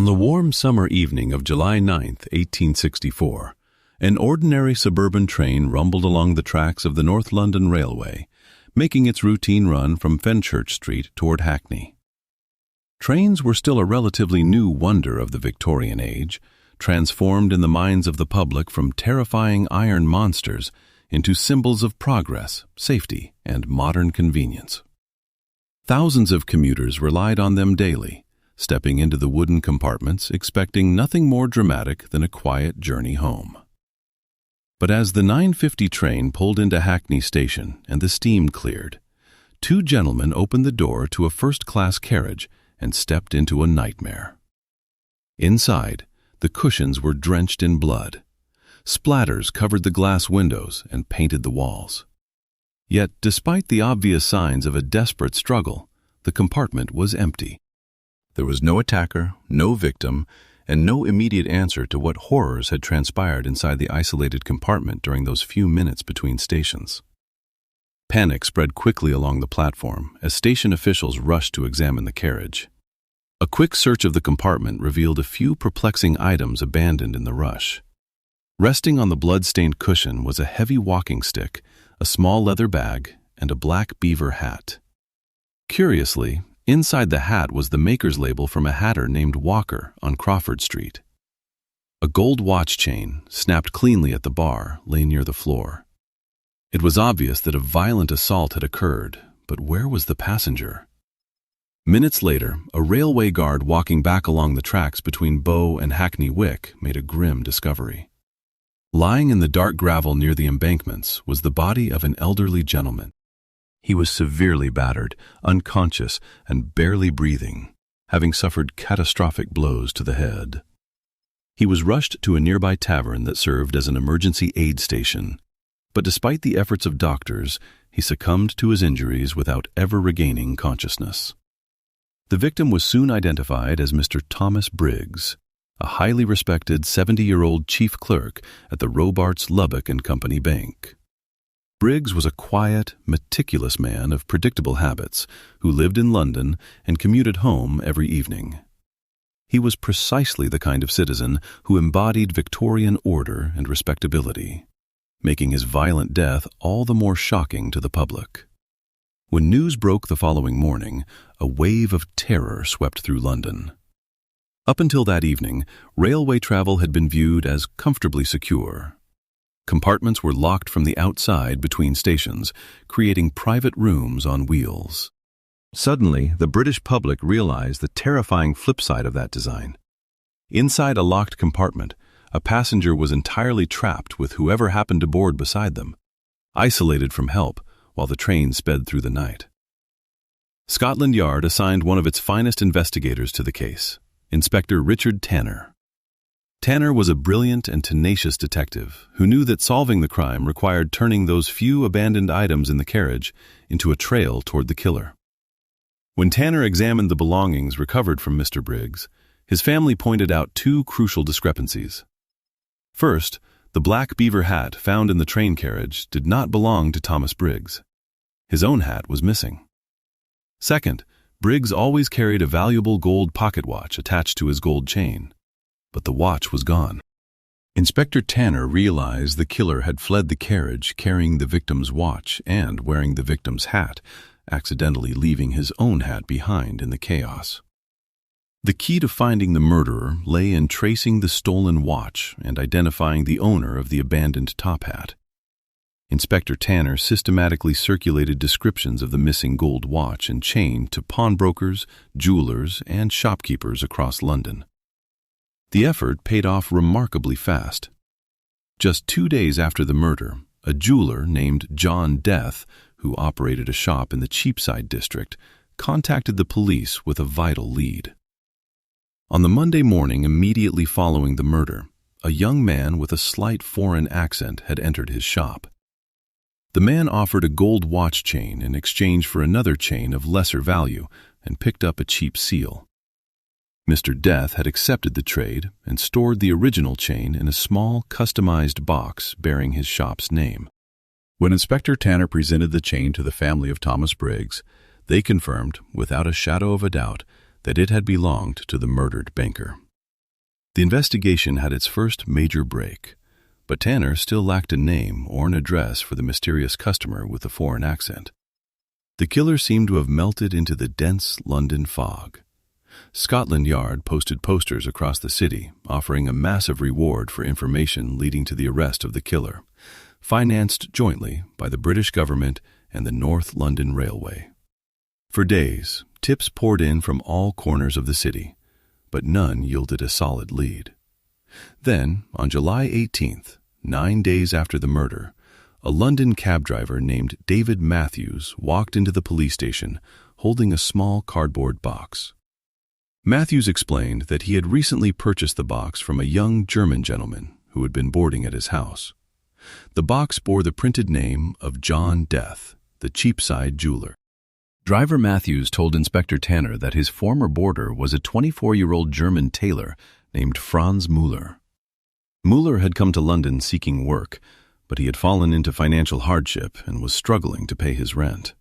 On the warm summer evening of July 9, 1864, an ordinary suburban train rumbled along the tracks of the North London Railway, making its routine run from Fenchurch Street toward Hackney. Trains were still a relatively new wonder of the Victorian age, transformed in the minds of the public from terrifying iron monsters into symbols of progress, safety, and modern convenience. Thousands of commuters relied on them daily, stepping into the wooden compartments expecting nothing more dramatic than a quiet journey home. But as the 9:50 train pulled into Hackney Station and the steam cleared, two gentlemen opened the door to a first-class carriage and stepped into a nightmare. Inside, the cushions were drenched in blood. Splatters covered the glass windows and painted the walls. Yet, despite the obvious signs of a desperate struggle, the compartment was empty. There was no attacker, no victim, and no immediate answer to what horrors had transpired inside the isolated compartment during those few minutes between stations. Panic spread quickly along the platform as station officials rushed to examine the carriage. A quick search of the compartment revealed a few perplexing items abandoned in the rush. Resting on the blood-stained cushion was a heavy walking stick, a small leather bag, and a black beaver hat. Curiously, inside the hat was the maker's label from a hatter named Walker on Crawford Street. A gold watch chain, snapped cleanly at the bar, lay near the floor. It was obvious that a violent assault had occurred, but where was the passenger? Minutes later, a railway guard walking back along the tracks between Bow and Hackney Wick made a grim discovery. Lying in the dark gravel near the embankments was the body of an elderly gentleman. He was severely battered, unconscious, and barely breathing, having suffered catastrophic blows to the head. He was rushed to a nearby tavern that served as an emergency aid station, but despite the efforts of doctors, he succumbed to his injuries without ever regaining consciousness. The victim was soon identified as Mr. Thomas Briggs, a highly respected 70-year-old chief clerk at the Robarts, Lubbock and Company Bank. Briggs was a quiet, meticulous man of predictable habits who lived in London and commuted home every evening. He was precisely the kind of citizen who embodied Victorian order and respectability, making his violent death all the more shocking to the public. When news broke the following morning, a wave of terror swept through London. Up until that evening, railway travel had been viewed as comfortably secure. Compartments were locked from the outside between stations, creating private rooms on wheels. Suddenly, the British public realized the terrifying flip side of that design. Inside a locked compartment, a passenger was entirely trapped with whoever happened to board beside them, isolated from help while the train sped through the night. Scotland Yard assigned one of its finest investigators to the case, Inspector Richard Tanner. Tanner was a brilliant and tenacious detective who knew that solving the crime required turning those few abandoned items in the carriage into a trail toward the killer. When Tanner examined the belongings recovered from Mr. Briggs, his family pointed out two crucial discrepancies. First, the black beaver hat found in the train carriage did not belong to Thomas Briggs. His own hat was missing. Second, Briggs always carried a valuable gold pocket watch attached to his gold chain, but the watch was gone. Inspector Tanner realized the killer had fled the carriage carrying the victim's watch and wearing the victim's hat, accidentally leaving his own hat behind in the chaos. The key to finding the murderer lay in tracing the stolen watch and identifying the owner of the abandoned top hat. Inspector Tanner systematically circulated descriptions of the missing gold watch and chain to pawnbrokers, jewelers, and shopkeepers across London. The effort paid off remarkably fast. Just 2 days after the murder, a jeweler named John Death, who operated a shop in the Cheapside district, contacted the police with a vital lead. On the Monday morning immediately following the murder, a young man with a slight foreign accent had entered his shop. The man offered a gold watch chain in exchange for another chain of lesser value and picked up a cheap seal. Mr. Death had accepted the trade and stored the original chain in a small, customized box bearing his shop's name. When Inspector Tanner presented the chain to the family of Thomas Briggs, they confirmed, without a shadow of a doubt, that it had belonged to the murdered banker. The investigation had its first major break, but Tanner still lacked a name or an address for the mysterious customer with the foreign accent. The killer seemed to have melted into the dense London fog. Scotland Yard posted posters across the city, offering a massive reward for information leading to the arrest of the killer, financed jointly by the British government and the North London Railway. For days, tips poured in from all corners of the city, but none yielded a solid lead. Then, on July 18th, 9 days after the murder, a London cab driver named David Matthews walked into the police station holding a small cardboard box. Matthews explained that he had recently purchased the box from a young German gentleman who had been boarding at his house. The box bore the printed name of John Death, the Cheapside jeweler. Driver Matthews told Inspector Tanner that his former boarder was a 24-year-old German tailor named Franz Müller. Müller had come to London seeking work, but he had fallen into financial hardship and was struggling to pay his rent.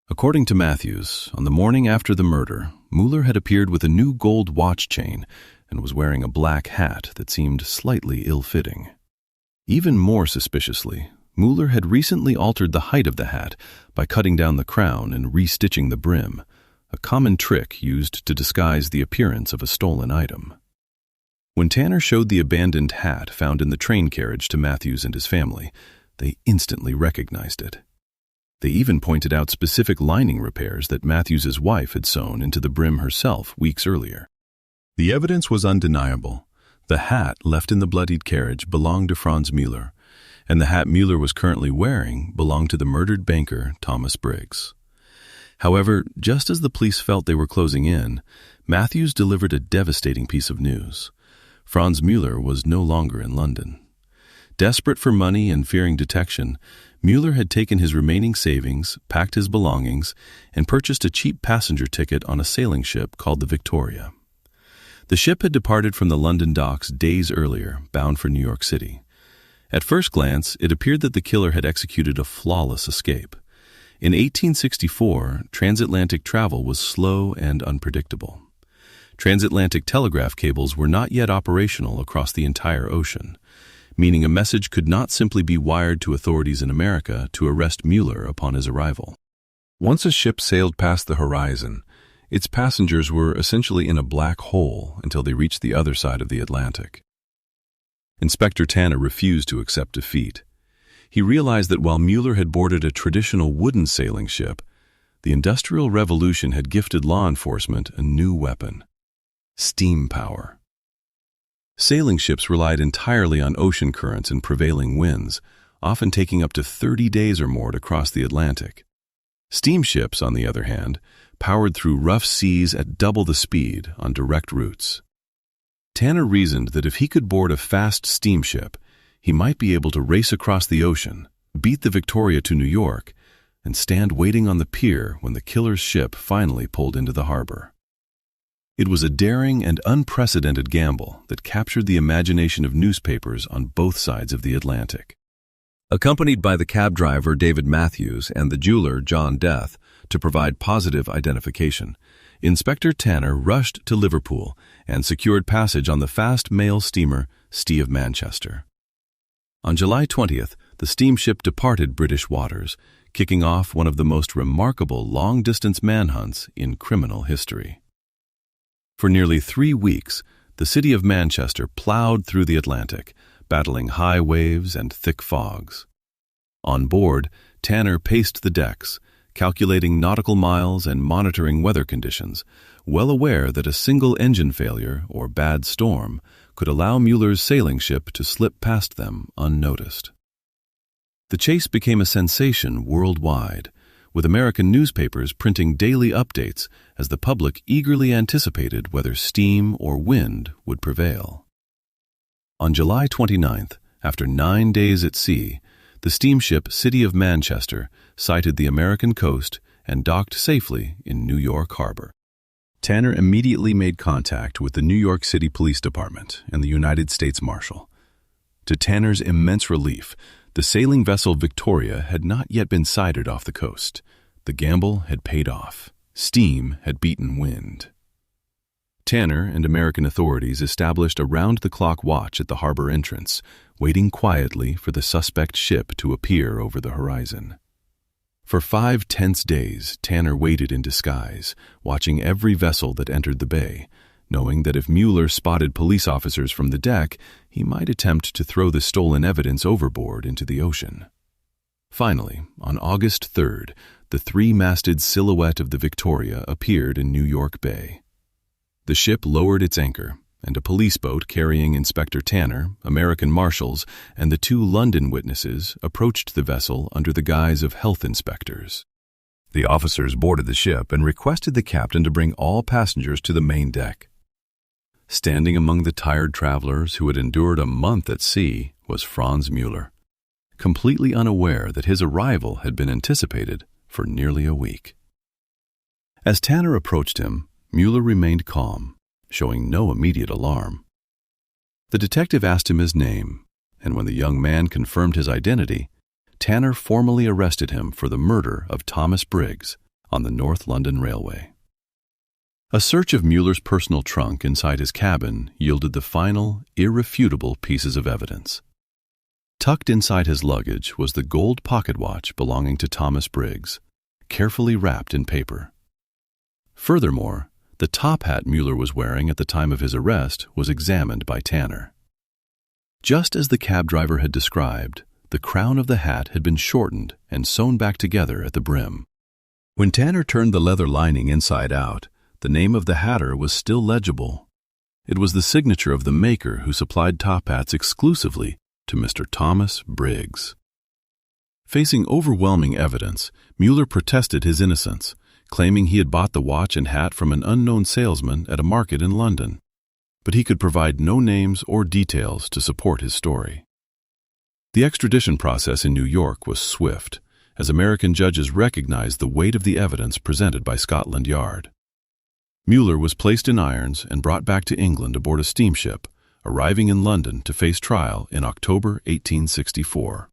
According to Matthews, on the morning after the murder, Müller had appeared with a new gold watch chain and was wearing a black hat that seemed slightly ill-fitting. Even more suspiciously, Müller had recently altered the height of the hat by cutting down the crown and restitching the brim, a common trick used to disguise the appearance of a stolen item. When Tanner showed the abandoned hat found in the train carriage to Matthews and his family, they instantly recognized it. They even pointed out specific lining repairs that Matthews's wife had sewn into the brim herself weeks earlier. The evidence was undeniable. The hat left in the bloodied carriage belonged to Franz Müller, and the hat Müller was currently wearing belonged to the murdered banker Thomas Briggs. However, just as the police felt they were closing in, Matthews delivered a devastating piece of news. Franz Müller was no longer in London. Desperate for money and fearing detection, Müller had taken his remaining savings, packed his belongings, and purchased a cheap passenger ticket on a sailing ship called the Victoria. The ship had departed from the London docks days earlier, bound for New York City. At first glance, it appeared that the killer had executed a flawless escape. In 1864, transatlantic travel was slow and unpredictable. Transatlantic telegraph cables were not yet operational across the entire ocean, meaning a message could not simply be wired to authorities in America to arrest Müller upon his arrival. Once a ship sailed past the horizon, its passengers were essentially in a black hole until they reached the other side of the Atlantic. Inspector Tanner refused to accept defeat. He realized that while Müller had boarded a traditional wooden sailing ship, the Industrial Revolution had gifted law enforcement a new weapon: steam power. Sailing ships relied entirely on ocean currents and prevailing winds, often taking up to 30 days or more to cross the Atlantic. Steamships, on the other hand, powered through rough seas at double the speed on direct routes. Tanner reasoned that if he could board a fast steamship, he might be able to race across the ocean, beat the Victoria to New York, and stand waiting on the pier when the killer's ship finally pulled into the harbor. It was a daring and unprecedented gamble that captured the imagination of newspapers on both sides of the Atlantic. Accompanied by the cab driver David Matthews and the jeweler John Death to provide positive identification, Inspector Tanner rushed to Liverpool and secured passage on the fast mail steamer Stee of Manchester. On July 20th, the steamship departed British waters, kicking off one of the most remarkable long-distance manhunts in criminal history. For nearly 3 weeks, the city of Manchester plowed through the Atlantic, battling high waves and thick fogs. On board, Tanner paced the decks, calculating nautical miles and monitoring weather conditions, well aware that a single engine failure or bad storm could allow Müller's sailing ship to slip past them unnoticed. The chase became a sensation worldwide, with American newspapers printing daily updates as the public eagerly anticipated whether steam or wind would prevail. On July 29th, after 9 days at sea, the steamship City of Manchester sighted the American coast and docked safely in New York Harbor. Tanner immediately made contact with the New York City Police Department and the United States Marshal. To Tanner's immense relief, the sailing vessel Victoria had not yet been sighted off the coast. The gamble had paid off. Steam had beaten wind. Tanner and American authorities established a round-the-clock watch at the harbor entrance, waiting quietly for the suspect ship to appear over the horizon. For 5 tense days, Tanner waited in disguise, watching every vessel that entered the bay, knowing that if Müller spotted police officers from the deck, he might attempt to throw the stolen evidence overboard into the ocean. Finally, on August 3rd, the 3-masted silhouette of the Victoria appeared in New York Bay. The ship lowered its anchor, and a police boat carrying Inspector Tanner, American marshals, and the 2 London witnesses approached the vessel under the guise of health inspectors. The officers boarded the ship and requested the captain to bring all passengers to the main deck. Standing among the tired travelers who had endured a month at sea was Franz Müller, completely unaware that his arrival had been anticipated for nearly a week. As Tanner approached him, Müller remained calm, showing no immediate alarm. The detective asked him his name, and when the young man confirmed his identity, Tanner formally arrested him for the murder of Thomas Briggs on the North London Railway. A search of Müller's personal trunk inside his cabin yielded the final, irrefutable pieces of evidence. Tucked inside his luggage was the gold pocket watch belonging to Thomas Briggs, carefully wrapped in paper. Furthermore, the top hat Müller was wearing at the time of his arrest was examined by Tanner. Just as the cab driver had described, the crown of the hat had been shortened and sewn back together at the brim. When Tanner turned the leather lining inside out, the name of the hatter was still legible. It was the signature of the maker who supplied top hats exclusively to Mr. Thomas Briggs. Facing overwhelming evidence, Müller protested his innocence, claiming he had bought the watch and hat from an unknown salesman at a market in London, but he could provide no names or details to support his story. The extradition process in New York was swift, as American judges recognized the weight of the evidence presented by Scotland Yard. Müller was placed in irons and brought back to England aboard a steamship, arriving in London to face trial in October 1864.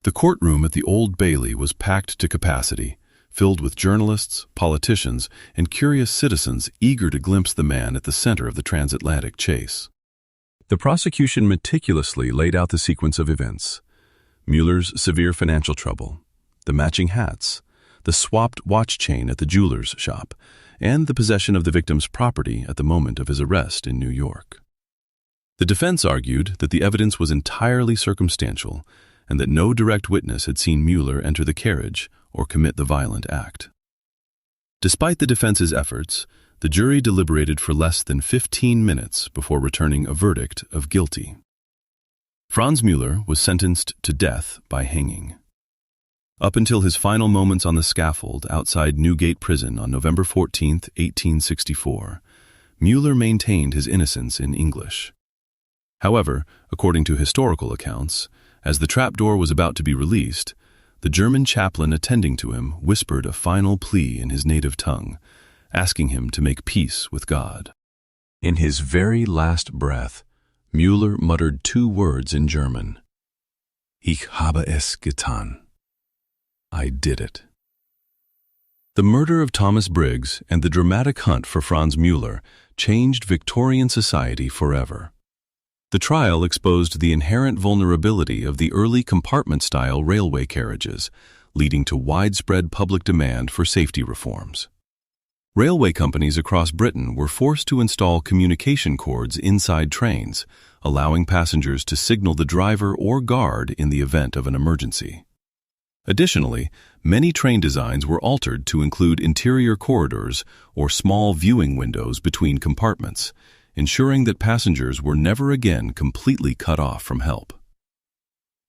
The courtroom at the Old Bailey was packed to capacity, filled with journalists, politicians, and curious citizens eager to glimpse the man at the center of the transatlantic chase. The prosecution meticulously laid out the sequence of events: Müller's severe financial trouble, the matching hats, the swapped watch chain at the jeweler's shop, and the possession of the victim's property at the moment of his arrest in New York. The defense argued that the evidence was entirely circumstantial and that no direct witness had seen Müller enter the carriage or commit the violent act. Despite the defense's efforts, the jury deliberated for less than 15 minutes before returning a verdict of guilty. Franz Müller was sentenced to death by hanging. Up until his final moments on the scaffold outside Newgate Prison on November 14, 1864, Müller maintained his innocence in English. However, according to historical accounts, as the trapdoor was about to be released, the German chaplain attending to him whispered a final plea in his native tongue, asking him to make peace with God. In his very last breath, Müller muttered 2 words in German: "Ich habe es getan." I did it. The murder of Thomas Briggs and the dramatic hunt for Franz Müller changed Victorian society forever. The trial exposed the inherent vulnerability of the early compartment-style railway carriages, leading to widespread public demand for safety reforms. Railway companies across Britain were forced to install communication cords inside trains, allowing passengers to signal the driver or guard in the event of an emergency. Additionally, many train designs were altered to include interior corridors or small viewing windows between compartments, ensuring that passengers were never again completely cut off from help.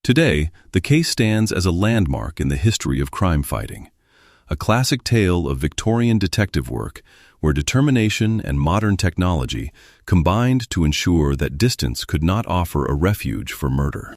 Today, the case stands as a landmark in the history of crime fighting, a classic tale of Victorian detective work where determination and modern technology combined to ensure that distance could not offer a refuge for murder.